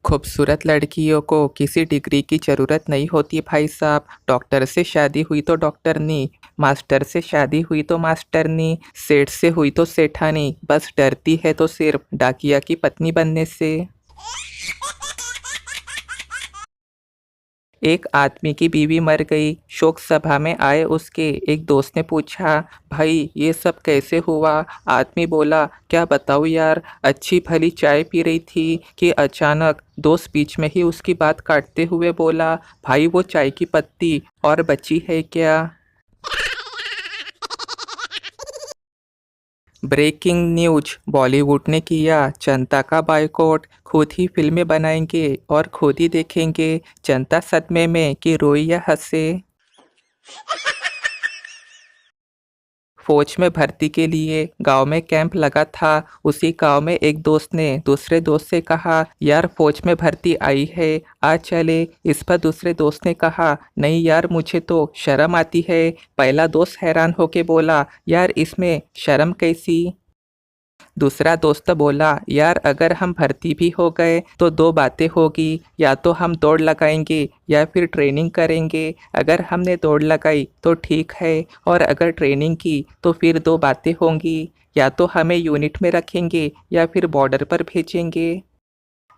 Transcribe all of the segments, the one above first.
खूबसूरत लड़कियों को किसी डिग्री की ज़रूरत नहीं होती भाई साहब। डॉक्टर से शादी हुई तो डॉक्टरनी, मास्टर से शादी हुई तो मास्टरनी, सेठ से हुई तो सेठानी, बस डरती है तो सिर्फ डाकिया की पत्नी बनने से। एक आदमी की बीवी मर गई। शोक सभा में आए उसके एक दोस्त ने पूछा, भाई ये सब कैसे हुआ? आदमी बोला, क्या बताऊँ यार, अच्छी भली चाय पी रही थी कि अचानक दोस्त बीच में ही उसकी बात काटते हुए बोला, भाई वो चाय की पत्ती और बची है क्या? ब्रेकिंग न्यूज, बॉलीवुड ने किया जनता का बायकॉट। खुद ही फिल्में बनाएंगे और खुद ही देखेंगे जनता सदमे में कि रोए या हंसे। फौज में भर्ती के लिए गांव में कैंप लगा था। उसी गांव में एक दोस्त ने दूसरे दोस्त से कहा, यार फौज में भर्ती आई है, आज चले। इस पर दूसरे दोस्त ने कहा, नहीं यार मुझे तो शर्म आती है। पहला दोस्त हैरान होके बोला, यार इसमें शर्म कैसी? दूसरा दोस्त बोला, यार अगर हम भर्ती भी हो गए तो दो बातें होगी, या तो हम दौड़ लगाएंगे या फिर ट्रेनिंग करेंगे। अगर हमने दौड़ लगाई तो ठीक है, और अगर ट्रेनिंग की तो फिर दो बातें होंगी, या तो हमें यूनिट में रखेंगे या फिर बॉर्डर पर भेजेंगे।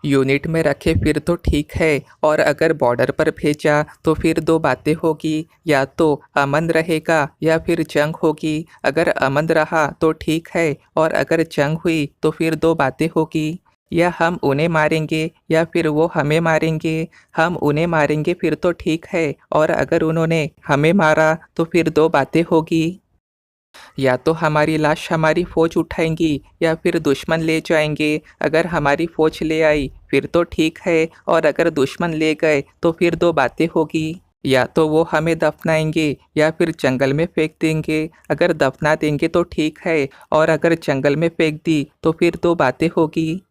यूनिट में रखे फिर तो ठीक है, और अगर बॉर्डर पर भेजा तो फिर दो बातें होगी, या तो अमन रहेगा या फिर जंग होगी। अगर अमन रहा तो ठीक है, और अगर जंग हुई तो फिर दो बातें होगी, या हम उन्हें मारेंगे या फिर वो हमें मारेंगे। हम उन्हें मारेंगे फिर तो ठीक है, और अगर उन्होंने हमें मारा तो फिर दो बातें होगी, या तो हमारी लाश हमारी फौज उठाएंगी या फिर दुश्मन ले जाएंगे। अगर हमारी फौज ले आई फिर तो ठीक है, और अगर दुश्मन ले गए तो फिर दो बातें होगी, या तो वो हमें दफनाएंगे या फिर जंगल में फेंक देंगे। अगर दफना देंगे तो ठीक है, और अगर जंगल में फेंक दी तो फिर दो बातें होगी,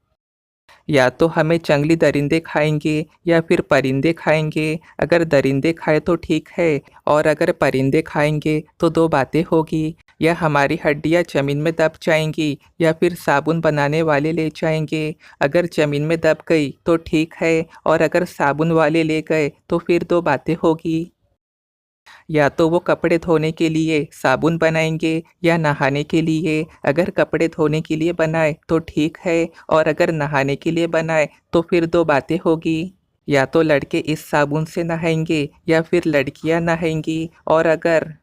या तो हमें जंगली दरिंदे खाएंगे या फिर परिंदे खाएंगे। अगर दरिंदे खाए तो ठीक है, और अगर परिंदे खाएंगे तो दो बातें होगी, या हमारी हड्डियां जमीन में दब जाएंगी या फिर साबुन बनाने वाले ले जाएंगे। अगर जमीन में दब गई तो ठीक है, और अगर साबुन वाले ले गए तो फिर दो बातें होगी, या तो वो कपड़े धोने के लिए साबुन बनाएंगे या नहाने के लिए। अगर कपड़े धोने के लिए बनाए तो ठीक है, और अगर नहाने के लिए बनाए तो फिर दो बातें होगी, या तो लड़के इस साबुन से नहाएंगे या फिर लड़कियां नहाएंगी। और अगर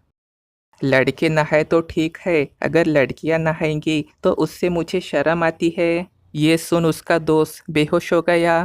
लड़के नहाए तो ठीक है, अगर लड़कियां नहाएंगी तो उससे मुझे शर्म आती है। ये सुन उसका दोस्त बेहोश हो गया।